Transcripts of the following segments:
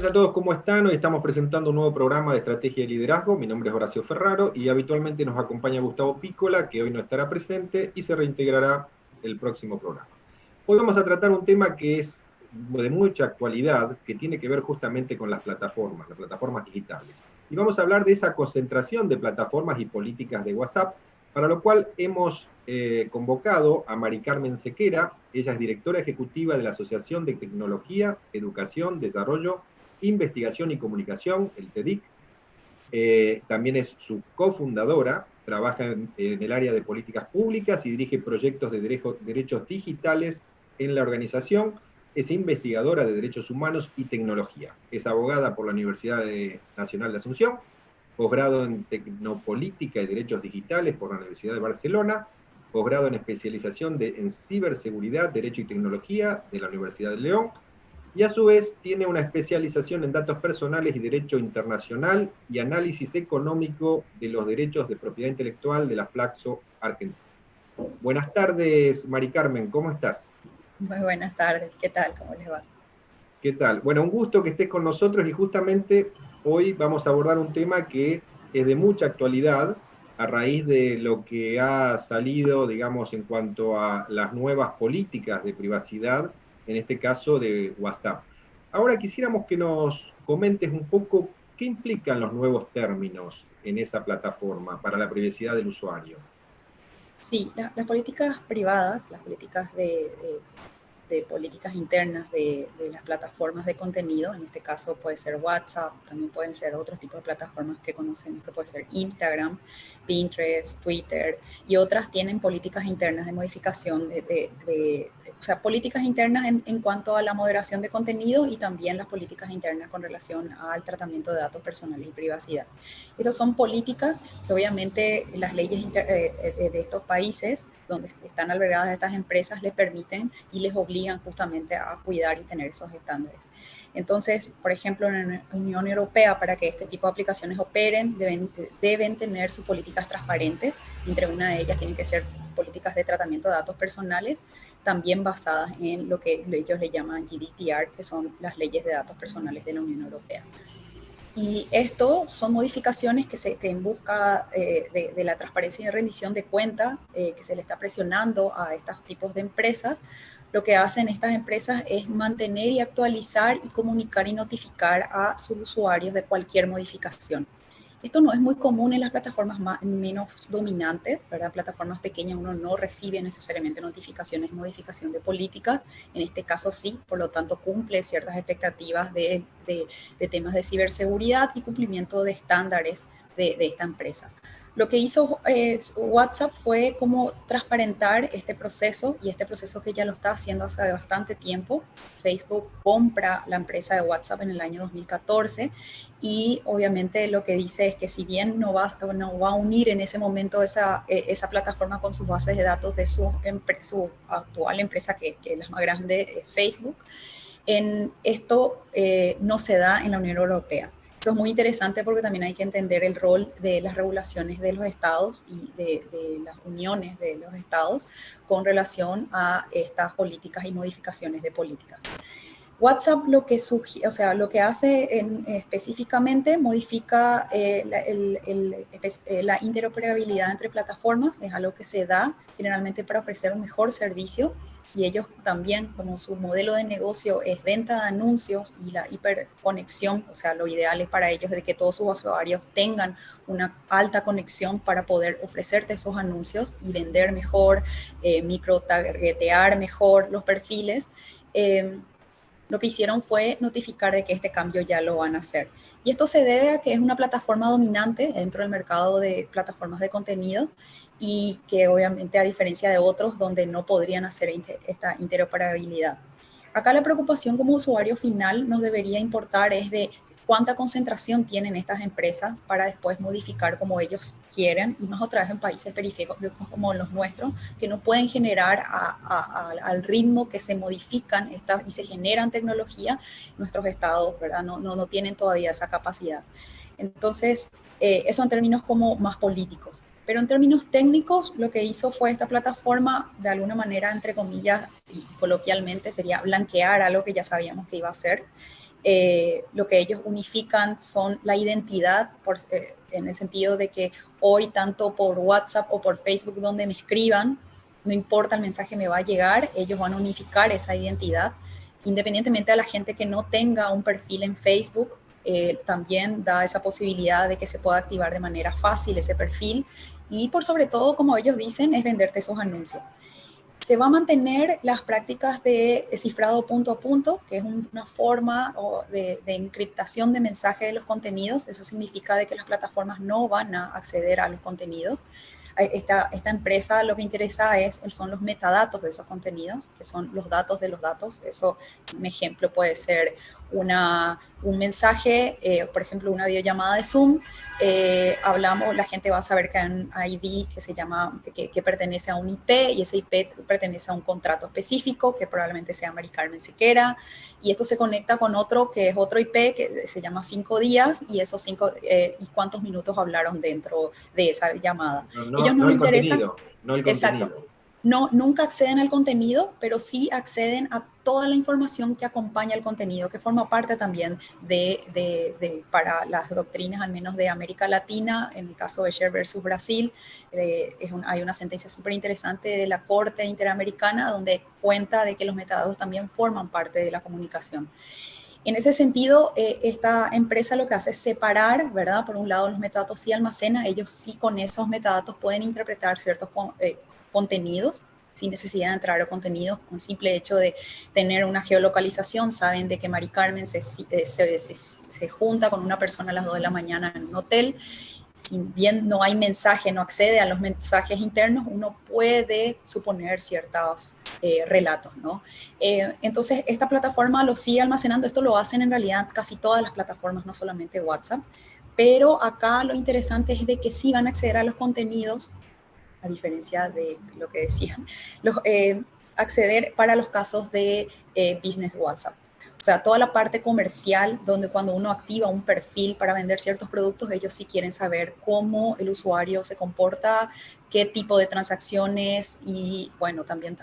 Hola a todos, ¿cómo están? Hoy estamos presentando un nuevo programa de estrategia y liderazgo. Mi nombre es Horacio Ferraro y habitualmente nos acompaña Gustavo Pícola, que hoy no estará presente y se reintegrará el próximo programa. Hoy vamos a tratar un tema que es de mucha actualidad, que tiene que ver justamente con las plataformas digitales. Y vamos a hablar de esa concentración de plataformas y políticas de WhatsApp, para lo cual hemos convocado a Mari Carmen Sequera. Ella es directora ejecutiva de la Asociación de Tecnología, Educación, Desarrollo, Investigación y Comunicación, el TEDIC. También es su cofundadora, trabaja en el área de políticas públicas y dirige proyectos de derechos digitales en la organización. Es investigadora de derechos humanos y tecnología. Es abogada por la Universidad Nacional de Asunción, posgrado en Tecnopolítica y Derechos Digitales por la Universidad de Barcelona, posgrado en especialización en ciberseguridad, derecho y tecnología de la Universidad de León, y a su vez tiene una especialización en datos personales y derecho internacional y análisis económico de los derechos de propiedad intelectual de la Flaxo Argentina. Buenas tardes, Mari Carmen, ¿cómo estás? Muy buenas tardes, ¿qué tal? ¿Cómo les va? ¿Qué tal? Bueno, un gusto que estés con nosotros y justamente hoy vamos a abordar un tema que es de mucha actualidad a raíz de lo que ha salido, digamos, en cuanto a las nuevas políticas de privacidad, en este caso de WhatsApp. Ahora quisiéramos que nos comentes un poco qué implican los nuevos términos en esa plataforma para la privacidad del usuario. Sí, las políticas privadas, las políticas de políticas internas de las plataformas de contenido, en este caso puede ser WhatsApp, también pueden ser otros tipos de plataformas que conocemos, que puede ser Instagram, Pinterest, Twitter, y otras tienen políticas internas de modificación, o sea, políticas internas en cuanto a la moderación de contenido y también las políticas internas con relación al tratamiento de datos personales y privacidad. Estas son políticas que obviamente las leyes de estos países donde están albergadas estas empresas les permiten y les obligan justamente a cuidar y tener esos estándares. Entonces, por ejemplo, en la Unión Europea, para que este tipo de aplicaciones operen, deben tener sus políticas transparentes. Entre una de ellas tienen que ser políticas de tratamiento de datos personales, también basadas en lo que ellos le llaman GDPR, que son las leyes de datos personales de la Unión Europea. Y esto son modificaciones que en busca de la transparencia y de rendición de cuenta que se le está presionando a estos tipos de empresas. Lo que hacen estas empresas es mantener y actualizar y comunicar y notificar a sus usuarios de cualquier modificación. Esto no es muy común en las plataformas menos dominantes, ¿verdad? Plataformas pequeñas uno no recibe necesariamente notificaciones de modificación de políticas, en este caso sí, por lo tanto cumple ciertas expectativas de temas de ciberseguridad y cumplimiento de estándares de esta empresa. Lo que hizo WhatsApp fue como transparentar este proceso y este proceso que ya lo está haciendo hace bastante tiempo. Facebook compra la empresa de WhatsApp en el año 2014 y obviamente lo que dice es que si bien no va a unir en ese momento esa plataforma con sus bases de datos de su actual empresa, que es la más grande, Facebook, en esto no se da en la Unión Europea. Esto es muy interesante porque también hay que entender el rol de las regulaciones de los estados y de las uniones de los estados con relación a estas políticas y modificaciones de políticas. WhatsApp lo que hace específicamente modifica la interoperabilidad entre plataformas, es algo que se da generalmente para ofrecer un mejor servicio y ellos también, como su modelo de negocio es venta de anuncios y la hiperconexión, o sea, lo ideal es para ellos de que todos sus usuarios tengan una alta conexión para poder ofrecerte esos anuncios y vender mejor, micro-targetear mejor los perfiles. Lo que hicieron fue notificar de que este cambio ya lo van a hacer. Y esto se debe a que es una plataforma dominante dentro del mercado de plataformas de contenido y que obviamente a diferencia de otros donde no podrían hacer esta interoperabilidad. Acá la preocupación como usuario final nos debería importar es de cuánta concentración tienen estas empresas para después modificar como ellos quieren, y más otra vez en países periféricos como los nuestros, que no pueden generar al ritmo que se modifican y se generan tecnología, nuestros estados, ¿verdad? No tienen todavía esa capacidad. Entonces, eso en términos como más políticos. Pero en términos técnicos, lo que hizo fue esta plataforma, de alguna manera, entre comillas, y coloquialmente, sería blanquear algo que ya sabíamos que iba a hacer. lo que ellos unifican son la identidad, en el sentido de que hoy tanto por WhatsApp o por Facebook donde me escriban, no importa el mensaje me va a llegar, ellos van a unificar esa identidad. Independientemente a la gente que no tenga un perfil en Facebook, también da esa posibilidad de que se pueda activar de manera fácil ese perfil y por sobre todo, como ellos dicen, es venderte esos anuncios. Se va a mantener las prácticas de cifrado punto a punto, que es una forma de encriptación de mensaje de los contenidos. Eso significa de que las plataformas no van a acceder a los contenidos. Esta empresa lo que interesa son los metadatos de esos contenidos, que son los datos de los datos. Eso, un ejemplo puede ser un mensaje, por ejemplo, una videollamada de Zoom. Hablamos, la gente va a saber que hay un ID que pertenece a un IP, y ese IP pertenece a un contrato específico, que probablemente sea Mari Carmen Sequera, y esto se conecta con otro que es otro IP que se llama 5 días, y esos 5, y cuántos minutos hablaron dentro de esa llamada. Ellos no les interesan. No el Exacto. contenido. No, nunca acceden al contenido, pero sí acceden a toda la información que acompaña el contenido, que forma parte también para las doctrinas, al menos de América Latina. En el caso de Sher versus Brasil, hay una sentencia súper interesante de la Corte Interamericana donde cuenta de que los metadatos también forman parte de la comunicación. En ese sentido, esta empresa lo que hace es separar, ¿verdad? Por un lado, los metadatos sí almacena, ellos sí con esos metadatos pueden interpretar ciertos contenidos sin necesidad de entrar a contenidos, con el simple hecho de tener una geolocalización, saben de que Mari Carmen se junta con una persona a las 2 de la mañana en un hotel. Si bien no hay mensaje, no accede a los mensajes internos, uno puede suponer ciertos relatos, ¿no? Entonces, esta plataforma lo sigue almacenando. Esto lo hacen en realidad casi todas las plataformas, no solamente WhatsApp. Pero acá lo interesante es de que sí van a acceder a los contenidos, a diferencia de lo que decían, acceder para los casos de business WhatsApp. O sea, toda la parte comercial, donde cuando uno activa un perfil para vender ciertos productos, ellos sí quieren saber cómo el usuario se comporta, qué tipo de transacciones y, bueno, también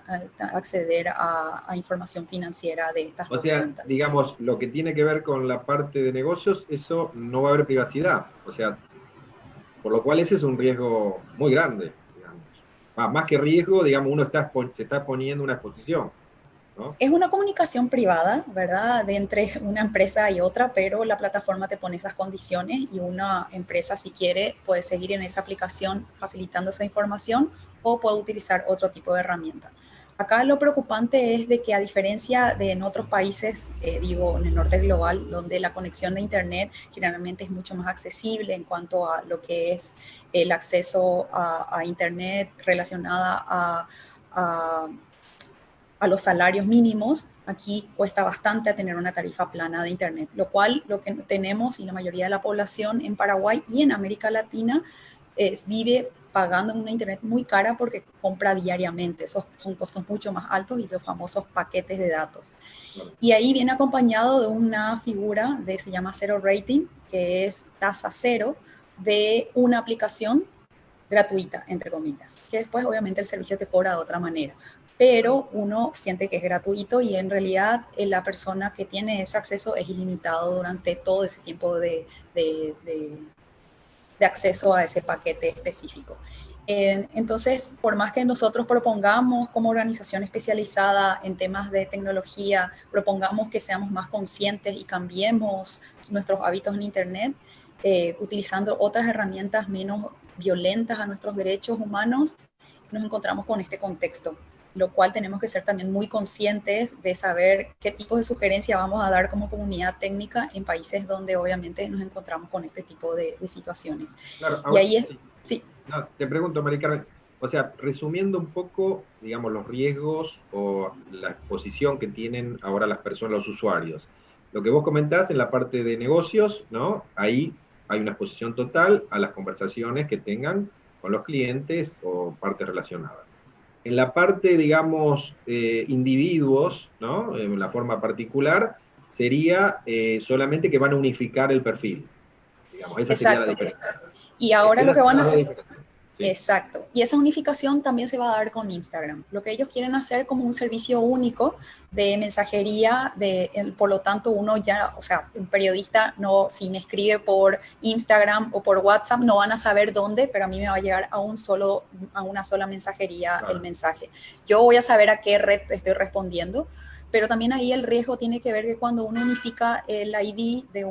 acceder a información financiera de estas dos cuentas. Digamos, lo que tiene que ver con la parte de negocios, eso no va a haber privacidad. O sea, por lo cual ese es un riesgo muy grande. Más que riesgo, digamos, uno se está poniendo una exposición, ¿no? Es una comunicación privada, ¿verdad? De entre una empresa y otra, pero la plataforma te pone esas condiciones y una empresa, si quiere, puede seguir en esa aplicación facilitando esa información o puede utilizar otro tipo de herramienta. Acá lo preocupante es de que, a diferencia de en otros países, en el norte global, donde la conexión de Internet generalmente es mucho más accesible en cuanto a lo que es el acceso a Internet relacionada a los salarios mínimos, aquí cuesta bastante tener una tarifa plana de Internet, lo cual lo que tenemos, y la mayoría de la población en Paraguay y en América Latina vive pagando una Internet muy cara porque compra diariamente. Esos son costos mucho más altos y los famosos paquetes de datos. Y ahí viene acompañado de una figura se llama Zero Rating, que es tasa cero de una aplicación gratuita, entre comillas, que después obviamente el servicio te cobra de otra manera, pero uno siente que es gratuito y en realidad la persona que tiene ese acceso es ilimitado durante todo ese tiempo de acceso a ese paquete específico. Entonces, por más que nosotros propongamos como organización especializada en temas de tecnología, propongamos que seamos más conscientes y cambiemos nuestros hábitos en Internet, utilizando otras herramientas menos violentas a nuestros derechos humanos, nos encontramos con este contexto, lo cual tenemos que ser también muy conscientes de saber qué tipo de sugerencia vamos a dar como comunidad técnica en países donde obviamente nos encontramos con este tipo de situaciones. Claro, ahora, y ahí es... Sí. No, te pregunto, Mari Carmen, o sea, resumiendo un poco, digamos, los riesgos o la exposición que tienen ahora las personas, los usuarios. Lo que vos comentás en la parte de negocios, ¿no? Ahí hay una exposición total a las conversaciones que tengan con los clientes o partes relacionadas. En la parte, digamos, individuos, ¿no? En la forma particular, sería solamente que van a unificar el perfil. Digamos, esa sería la diferencia. Y ahora lo que van a hacer... Sí. Exacto. Y esa unificación también se va a dar con Instagram. Lo que ellos quieren hacer como un servicio único de mensajería, por lo tanto uno ya, o sea, un periodista no, si me escribe por Instagram o por WhatsApp, no van a saber dónde, pero a mí me va a llegar a una sola mensajería el mensaje. Yo voy a saber a qué red estoy respondiendo, pero también ahí el riesgo tiene que ver que cuando uno unifica el ID de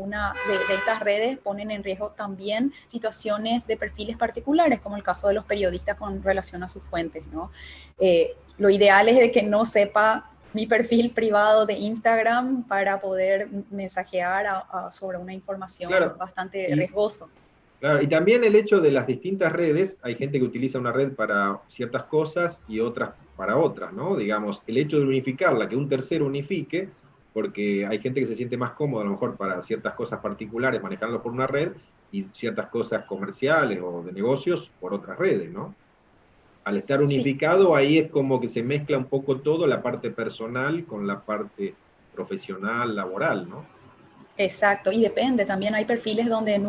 estas redes, ponen en riesgo también situaciones de perfiles particulares, como el caso de los periodistas con relación a sus fuentes, ¿no? Lo ideal es de que no sepa mi perfil privado de Instagram para poder mensajear sobre una información Claro, bastante y, riesgosa. claro, y también el hecho de las distintas redes, hay gente que utiliza una red para ciertas cosas y otras para otras, ¿no? Digamos, el hecho de unificarla, que un tercero unifique, porque hay gente que se siente más cómoda a lo mejor para ciertas cosas particulares manejarlo por una red y ciertas cosas comerciales o de negocios por otras redes, ¿no? Al estar Sí, unificado, ahí es como que se mezcla un poco todo, la parte personal con la parte profesional, laboral, ¿no? exacto, y depende, también hay perfiles donde en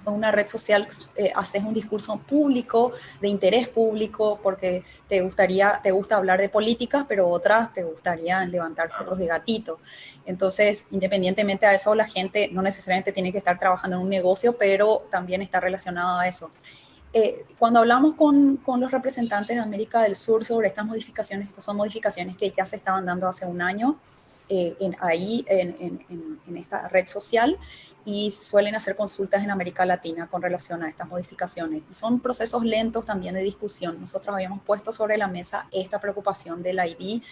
una red social haces un discurso público, de interés público, porque te gusta hablar de política, pero otras te gustaría levantar fotos Claro. de gatitos. Entonces, independientemente de eso, la gente no necesariamente tiene que estar trabajando en un negocio, pero también está relacionado a eso. Cuando hablamos con los representantes de América del Sur sobre estas son modificaciones que ya se estaban dando hace un año en esta red social y suelen hacer consultas en América Latina con relación a estas modificaciones. Y son procesos lentos también de discusión. Nosotros habíamos puesto sobre la mesa esta preocupación del ID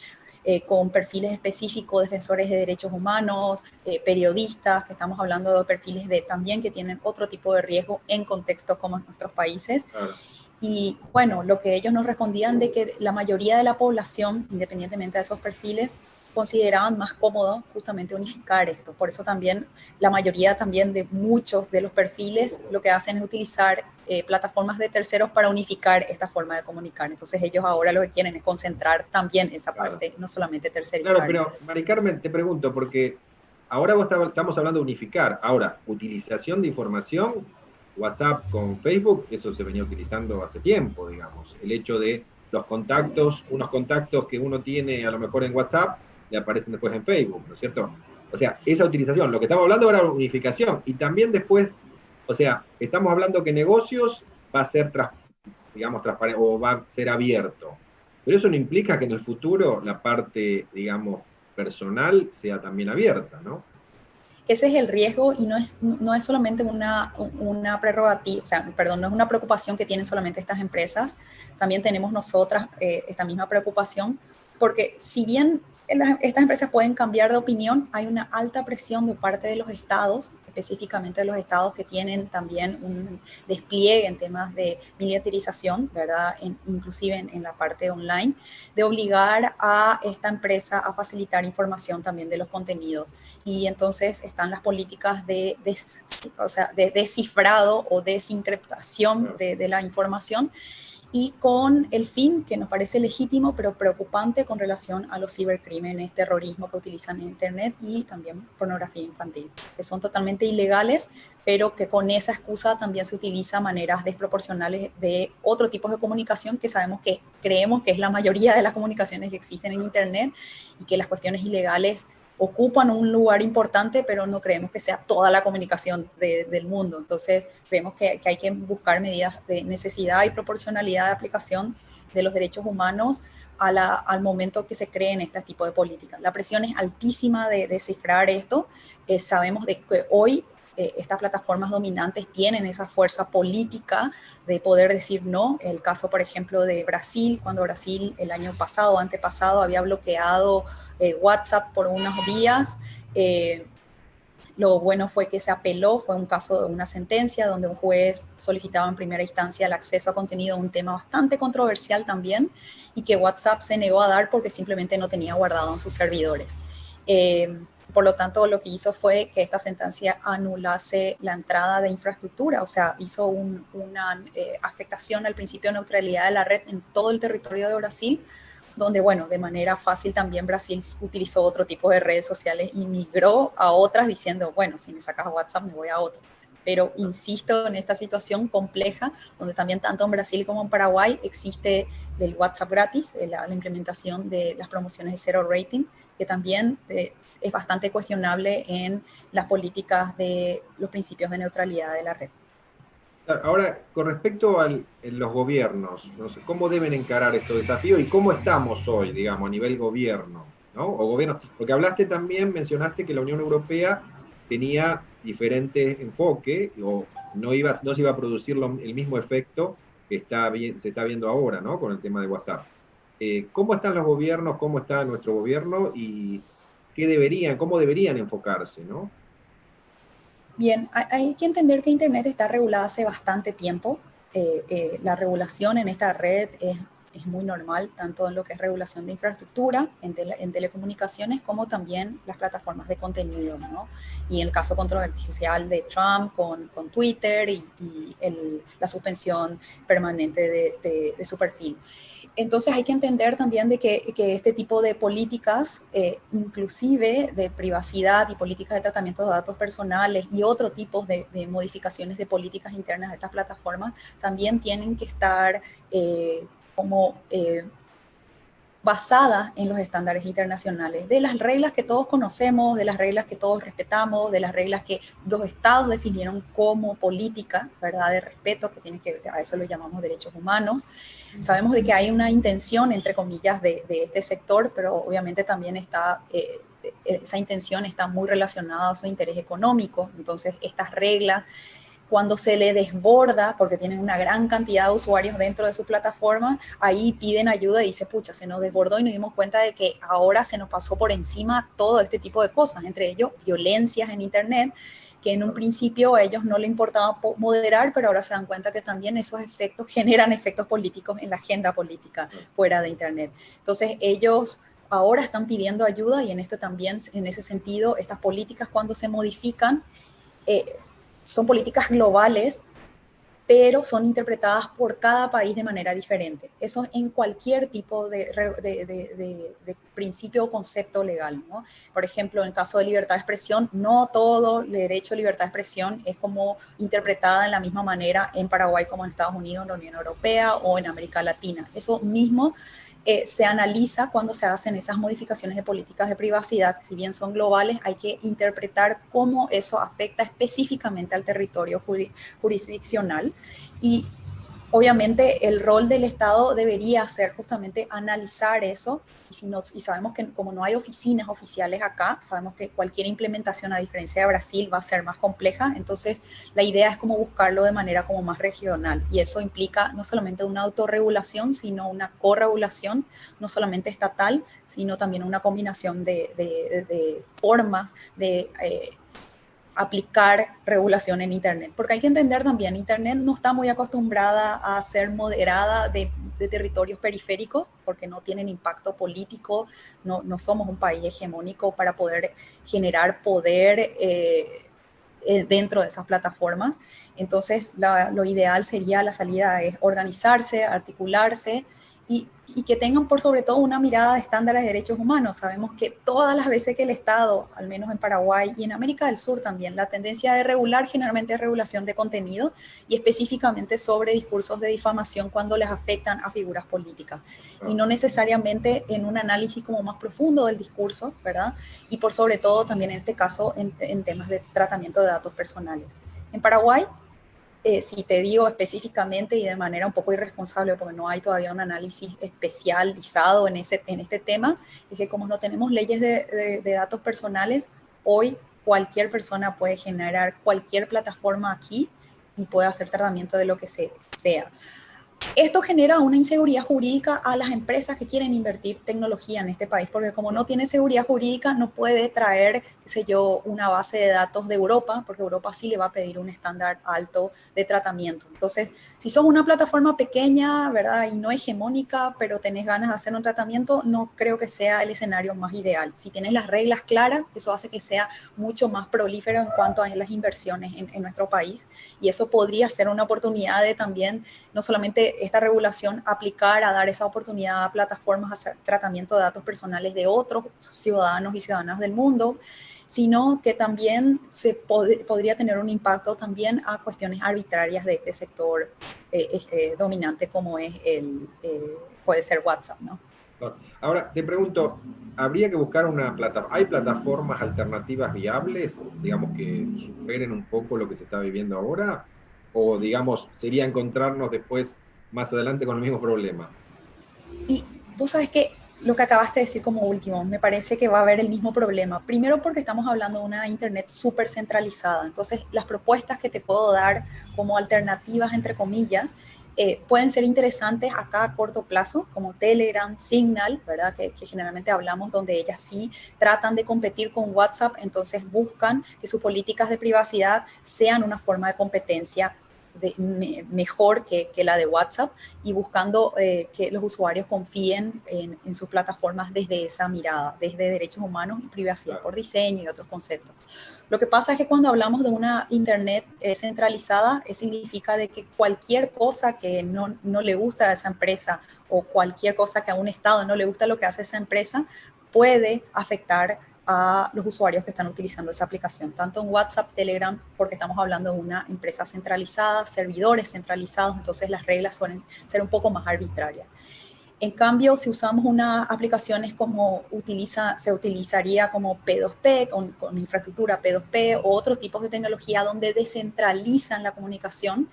con perfiles específicos, defensores de derechos humanos, periodistas, que estamos hablando de perfiles también que tienen otro tipo de riesgo en contextos como en nuestros países. Claro. Y bueno, lo que ellos nos respondían de que la mayoría de la población, independientemente de esos perfiles, consideraban más cómodo justamente unificar esto. Por eso también la mayoría también de muchos de los perfiles lo que hacen es utilizar plataformas de terceros para unificar esta forma de comunicar. Entonces ellos ahora lo que quieren es concentrar también esa Claro. parte, no solamente Claro, tercerizar. pero Mari Carmen, te pregunto, porque ahora estamos hablando de unificar. Ahora, utilización de información, WhatsApp con Facebook, eso se venía utilizando hace tiempo, digamos. El hecho de los contactos, unos contactos que uno tiene a lo mejor en WhatsApp, le aparecen después en Facebook, ¿no es cierto? O sea, esa utilización, lo que estamos hablando ahora es unificación. Y también después, o sea, estamos hablando que negocios va a ser, digamos, transparente o va a ser abierto. Pero eso no implica que en el futuro la parte, digamos, personal sea también abierta, ¿no? Ese es el riesgo y no es solamente una prerrogativa, o sea, perdón, no es una preocupación que tienen solamente estas empresas, también tenemos nosotras esta misma preocupación, porque si bien estas empresas pueden cambiar de opinión, hay una alta presión de parte de los estados, específicamente de los estados que tienen también un despliegue en temas de militarización, ¿verdad? Inclusive en la parte online, de obligar a esta empresa a facilitar información también de los contenidos. Y entonces están las políticas o sea, de descifrado o desencriptación Claro. de la información y con el fin que nos parece legítimo pero preocupante con relación a los cibercrímenes, terrorismo que utilizan en Internet y también pornografía infantil, que son totalmente ilegales, pero que con esa excusa también se utiliza maneras desproporcionales de otro tipo de comunicación que creemos que es la mayoría de las comunicaciones que existen en Internet y que las cuestiones ilegales ocupan un lugar importante, pero no creemos que sea toda la comunicación del mundo. Entonces, creemos que hay que buscar medidas de necesidad y proporcionalidad de aplicación de los derechos humanos al momento que se creen este tipo de políticas. La presión es altísima de descifrar esto. Sabemos de que hoy estas plataformas dominantes tienen esa fuerza política de poder decir no. El caso, por ejemplo, de Brasil, cuando Brasil el año pasado, antepasado, había bloqueado WhatsApp por unos días. Lo bueno fue que se apeló, fue un caso de una sentencia donde un juez solicitaba en primera instancia el acceso a contenido, un tema bastante controversial también, y que WhatsApp se negó a dar porque simplemente no tenía guardado en sus servidores. Por lo tanto, lo que hizo fue que esta sentencia anulase la entrada de infraestructura, o sea, hizo una afectación al principio de neutralidad de la red en todo el territorio de Brasil, donde, bueno, de manera fácil también Brasil utilizó otro tipo de redes sociales y migró a otras diciendo, bueno, si me sacas WhatsApp me voy a otro. Pero insisto en esta situación compleja, donde también tanto en Brasil como en Paraguay existe el WhatsApp gratis, la implementación de las promociones de cero rating, que también es bastante cuestionable en las políticas de los principios de neutralidad de la red. Ahora, con respecto a los gobiernos, no sé, ¿cómo deben encarar estos desafíos y cómo estamos hoy, digamos, a nivel gobierno, ¿no? O gobierno, porque hablaste también, mencionaste que la Unión Europea tenía diferentes enfoques o no se iba a producir el mismo efecto que se está viendo ahora, ¿no? Con el tema de WhatsApp. ¿Cómo están los gobiernos? ¿Cómo está nuestro gobierno? ¿Y cómo deberían enfocarse, ¿no? Bien, hay que entender que Internet está regulada hace bastante tiempo. La regulación en esta red es muy normal, tanto en lo que es regulación de infraestructura, en telecomunicaciones, como también las plataformas de contenido, ¿no? Y en el caso controversial de Trump con Twitter y la suspensión permanente de su perfil. Entonces hay que entender también de que este tipo de políticas, inclusive de privacidad y políticas de tratamiento de datos personales y otro tipo de modificaciones de políticas internas de estas plataformas, también tienen que estar basada en los estándares internacionales, de las reglas que todos conocemos, de las reglas que todos respetamos, de las reglas que los estados definieron como política, ¿verdad?, de respeto, a eso lo llamamos derechos humanos. Sabemos de que hay una intención, entre comillas, de este sector, pero obviamente también esa intención está muy relacionada a su interés económico. Entonces, estas reglas, cuando se le desborda, porque tienen una gran cantidad de usuarios dentro de su plataforma, ahí piden ayuda y dicen, pucha, se nos desbordó y nos dimos cuenta de que ahora se nos pasó por encima todo este tipo de cosas, entre ellos violencias en Internet, que en un principio a ellos no les importaba moderar, pero ahora se dan cuenta que también esos efectos generan efectos políticos en la agenda política fuera de Internet. Entonces ellos ahora están pidiendo ayuda y en ese sentido, estas políticas cuando se modifican, son políticas globales, pero son interpretadas por cada país de manera diferente. Eso en cualquier tipo de principio o concepto legal, ¿no? Por ejemplo, en el caso de libertad de expresión, no todo el derecho a libertad de expresión es como interpretada en la misma manera en Paraguay como en Estados Unidos, en la Unión Europea o en América Latina. Eso mismo se analiza cuando se hacen esas modificaciones de políticas de privacidad. Si bien son globales, hay que interpretar cómo eso afecta específicamente al territorio jurisdiccional. Y obviamente el rol del Estado debería ser justamente analizar eso. Y sabemos que como no hay oficinas oficiales acá, sabemos que cualquier implementación, a diferencia de Brasil, va a ser más compleja. Entonces, la idea es como buscarlo de manera como más regional. Y eso implica no solamente una autorregulación, sino una corregulación, no solamente estatal, sino también una combinación de formas de aplicar regulación en Internet. Porque hay que entender también, Internet no está muy acostumbrada a ser moderada de territorios periféricos, porque no tienen impacto político, no somos un país hegemónico para poder generar poder dentro de esas plataformas. Entonces, lo ideal sería, la salida es organizarse, articularse, y que tengan por sobre todo una mirada de estándares de derechos humanos. Sabemos que todas las veces que el Estado, al menos en Paraguay y en América del Sur también, la tendencia de regular generalmente es regulación de contenido y específicamente sobre discursos de difamación cuando les afectan a figuras políticas. Y no necesariamente en un análisis como más profundo del discurso, ¿verdad? Y por sobre todo también en este caso en temas de tratamiento de datos personales. En Paraguay, si te digo específicamente y de manera un poco irresponsable, porque no hay todavía un análisis especializado en este tema, es que como no tenemos leyes de datos personales, hoy cualquier persona puede generar cualquier plataforma aquí y puede hacer tratamiento de lo que sea. Esto genera una inseguridad jurídica a las empresas que quieren invertir tecnología en este país, porque como no tiene seguridad jurídica, no puede traer, qué sé yo, una base de datos de Europa, porque Europa sí le va a pedir un estándar alto de tratamiento. Entonces, si sos una plataforma pequeña, ¿verdad?, y no hegemónica, pero tenés ganas de hacer un tratamiento, no creo que sea el escenario más ideal. Si tienes las reglas claras, eso hace que sea mucho más prolífero en cuanto a las inversiones en nuestro país, y eso podría ser una oportunidad de también, no solamente puede esta regulación aplicar a dar esa oportunidad a plataformas a hacer tratamiento de datos personales de otros ciudadanos y ciudadanas del mundo, sino que también podría tener un impacto también a cuestiones arbitrarias de este sector dominante como es puede ser WhatsApp, ¿no? Ahora, te pregunto, ¿habría que buscar una plataforma? ¿Hay plataformas alternativas viables, digamos, que superen un poco lo que se está viviendo ahora? ¿O, digamos, sería encontrarnos después, más adelante, con el mismo problema? Y vos sabes que lo que acabaste de decir como último, me parece que va a haber el mismo problema. Primero porque estamos hablando de una Internet súper centralizada. Entonces, las propuestas que te puedo dar como alternativas, entre comillas, pueden ser interesantes acá a corto plazo, como Telegram, Signal, ¿verdad? Que generalmente hablamos donde ellas sí tratan de competir con WhatsApp, entonces buscan que sus políticas de privacidad sean una forma de competencia mejor que la de WhatsApp y buscando que los usuarios confíen en sus plataformas desde esa mirada, desde derechos humanos y privacidad por diseño y otros conceptos. Lo que pasa es que cuando hablamos de una Internet centralizada, significa de que cualquier cosa que no le gusta a esa empresa o cualquier cosa que a un Estado no le gusta lo que hace esa empresa, puede afectar a los usuarios que están utilizando esa aplicación, tanto en WhatsApp, Telegram, porque estamos hablando de una empresa centralizada, servidores centralizados, entonces las reglas suelen ser un poco más arbitrarias. En cambio, si usamos unas aplicaciones como se utilizaría como P2P, con infraestructura P2P o otros tipos de tecnología donde descentralizan la comunicación,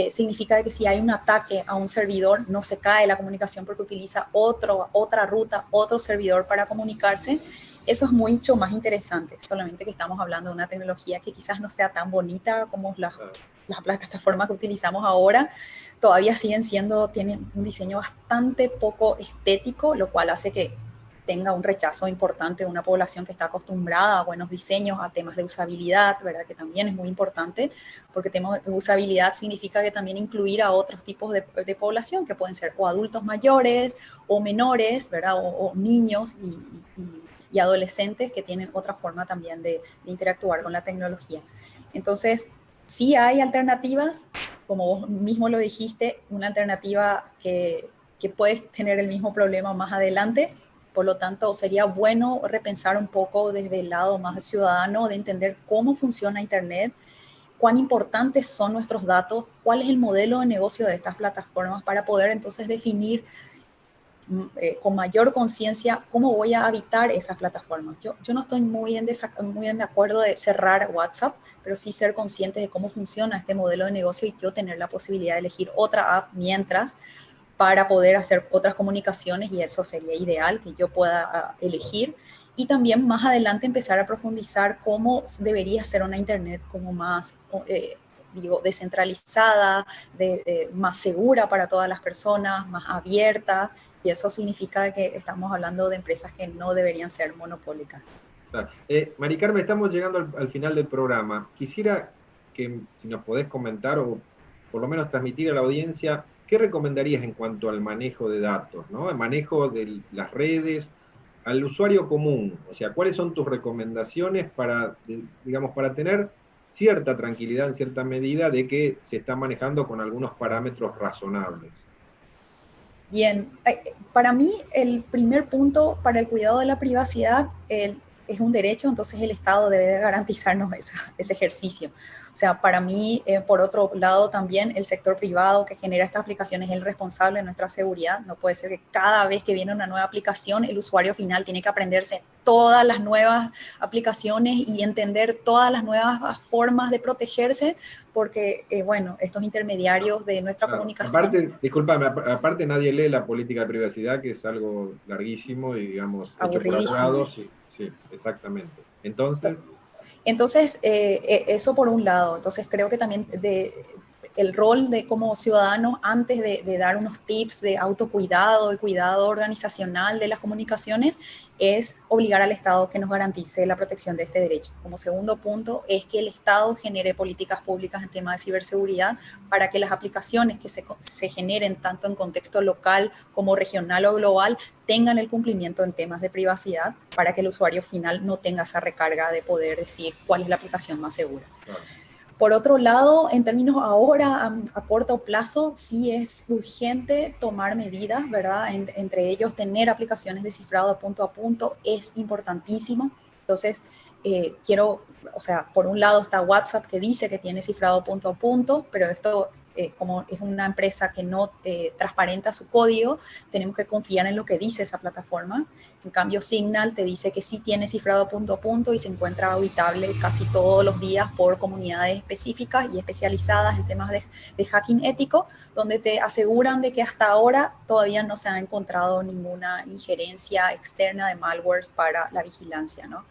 significa que si hay un ataque a un servidor, no se cae la comunicación porque utiliza otra ruta, otro servidor para comunicarse. Eso es mucho más interesante, solamente que estamos hablando de una tecnología que quizás no sea tan bonita como las plataformas que utilizamos ahora. Todavía tienen un diseño bastante poco estético, lo cual hace que tenga un rechazo importante de una población que está acostumbrada a buenos diseños, a temas de usabilidad, ¿verdad? Que también es muy importante, porque temas de usabilidad significa que también incluir a otros tipos de población, que pueden ser o adultos mayores o menores, ¿verdad? O niños y adolescentes que tienen otra forma también de interactuar con la tecnología. Entonces, sí hay alternativas, como vos mismo lo dijiste, una alternativa que puede tener el mismo problema más adelante. Por lo tanto, sería bueno repensar un poco desde el lado más ciudadano de entender cómo funciona Internet, cuán importantes son nuestros datos, cuál es el modelo de negocio de estas plataformas para poder entonces definir con mayor conciencia cómo voy a habitar esas plataformas. Yo no estoy muy en de acuerdo de cerrar WhatsApp, pero sí ser consciente de cómo funciona este modelo de negocio y yo tener la posibilidad de elegir otra app mientras para poder hacer otras comunicaciones, y eso sería ideal que yo pueda elegir. Y también más adelante empezar a profundizar cómo debería ser una Internet como más, descentralizada, más segura para todas las personas, más abierta, y eso significa que estamos hablando de empresas que no deberían ser monopólicas. Mari Carmen, estamos llegando al final del programa. Quisiera que si nos podés comentar o por lo menos transmitir a la audiencia qué recomendarías en cuanto al manejo de datos, ¿no? El manejo de las redes al usuario común. O sea, ¿cuáles son tus recomendaciones para, digamos, para tener cierta tranquilidad en cierta medida de que se está manejando con algunos parámetros razonables? Bien, para mí el primer punto para el cuidado de la privacidad es un derecho, entonces el Estado debe de garantizarnos ese ejercicio. O sea, para mí, por otro lado, también el sector privado que genera estas aplicaciones es el responsable de nuestra seguridad. No puede ser que cada vez que viene una nueva aplicación, el usuario final tiene que aprenderse todas las nuevas aplicaciones y entender todas las nuevas formas de protegerse, porque, bueno, estos intermediarios de nuestra comunicación... Aparte, discúlpame, aparte nadie lee la política de privacidad, que es algo larguísimo y, digamos, hecho por abogados. Sí, exactamente. Entonces, eso por un lado. Entonces, creo que también el rol de como ciudadanos, antes de dar unos tips de autocuidado y cuidado organizacional de las comunicaciones, es obligar al Estado que nos garantice la protección de este derecho. Como segundo punto, es que el Estado genere políticas públicas en temas de ciberseguridad para que las aplicaciones que se generen tanto en contexto local como regional o global tengan el cumplimiento en temas de privacidad para que el usuario final no tenga esa recarga de poder decir cuál es la aplicación más segura. Por otro lado, en términos ahora, a corto plazo, sí es urgente tomar medidas, ¿verdad? Entre ellos, tener aplicaciones de cifrado punto a punto es importantísimo. Entonces, o sea, por un lado está WhatsApp que dice que tiene cifrado punto a punto, pero esto, como es una empresa que no transparenta su código, tenemos que confiar en lo que dice esa plataforma. En cambio, Signal te dice que sí tiene cifrado punto a punto y se encuentra auditable casi todos los días por comunidades específicas y especializadas en temas de hacking ético, donde te aseguran de que hasta ahora todavía no se ha encontrado ninguna injerencia externa de malware para la vigilancia, ¿no?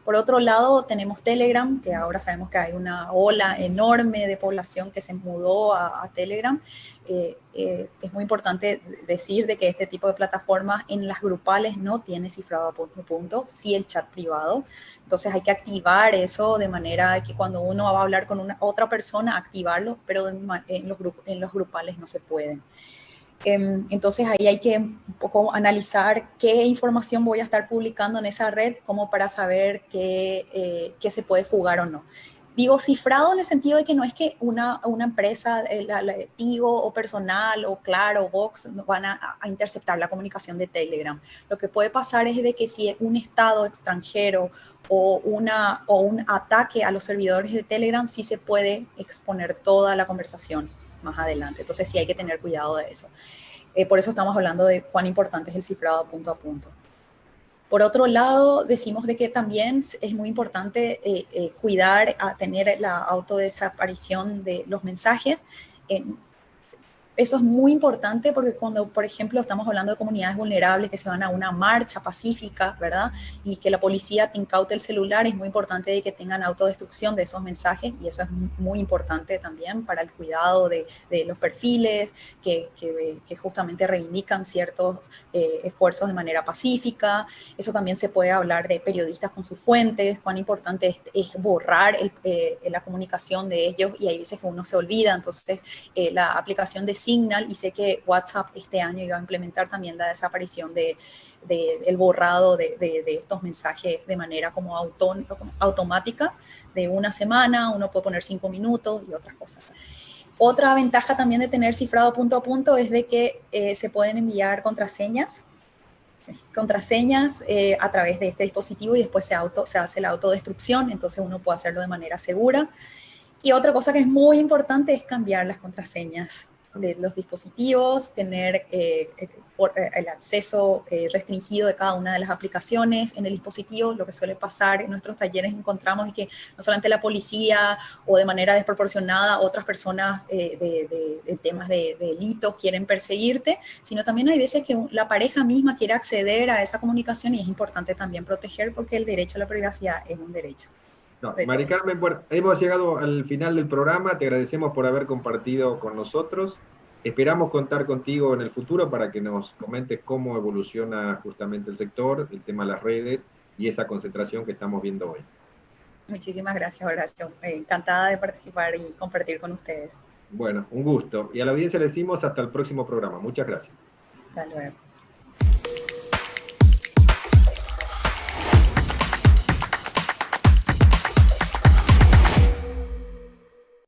Por otro lado, tenemos Telegram, que ahora sabemos que hay una ola enorme de población que se mudó a Telegram. Es muy importante decir de que este tipo de plataformas en las grupales no tiene cifrado a punto a punto, sí el chat privado. Entonces hay que activar eso de manera que cuando uno va a hablar con otra persona, activarlo, pero en los grupales no se pueden. Entonces ahí hay que un poco analizar qué información voy a estar publicando en esa red como para saber qué se puede fugar o no. Digo cifrado en el sentido de que no es que una empresa, la Tigo o Personal o Claro o Vox van a interceptar la comunicación de Telegram. Lo que puede pasar es de que si un estado extranjero o un ataque a los servidores de Telegram, sí se puede exponer toda la conversación más adelante. Entonces sí hay que tener cuidado de eso. Por eso estamos hablando de cuán importante es el cifrado punto a punto. Por otro lado, decimos de que también es muy importante cuidar, a tener la autodesaparición de los mensajes. Eso es muy importante porque cuando, por ejemplo, estamos hablando de comunidades vulnerables que se van a una marcha pacífica, ¿verdad? Y que la policía te incaute el celular, es muy importante de que tengan autodestrucción de esos mensajes y eso es muy importante también para el cuidado de los perfiles que justamente reivindican ciertos esfuerzos de manera pacífica. Eso también se puede hablar de periodistas con sus fuentes, cuán importante es borrar la comunicación de ellos y hay veces que uno se olvida, entonces la aplicación de Signal, y sé que WhatsApp este año iba a implementar también la desaparición del borrado de estos mensajes de manera como automática, de una semana, uno puede poner 5 minutos y otras cosas. Otra ventaja también de tener cifrado punto a punto es de que se pueden enviar contraseñas a través de este dispositivo y después se hace la autodestrucción, entonces uno puede hacerlo de manera segura. Y otra cosa que es muy importante es cambiar las contraseñas de los dispositivos, tener el acceso restringido de cada una de las aplicaciones en el dispositivo. Lo que suele pasar en nuestros talleres encontramos es que no solamente la policía o de manera desproporcionada otras personas de temas de delitos quieren perseguirte, sino también hay veces que la pareja misma quiere acceder a esa comunicación y es importante también proteger porque el derecho a la privacidad es un derecho. No, Mari Carmen, bueno, hemos llegado al final del programa, te agradecemos por haber compartido con nosotros, esperamos contar contigo en el futuro para que nos comentes cómo evoluciona justamente el sector, el tema de las redes y esa concentración que estamos viendo hoy. Muchísimas gracias, Horacio. Encantada de participar y compartir con ustedes. Bueno, un gusto. Y a la audiencia le decimos hasta el próximo programa. Muchas gracias. Hasta luego.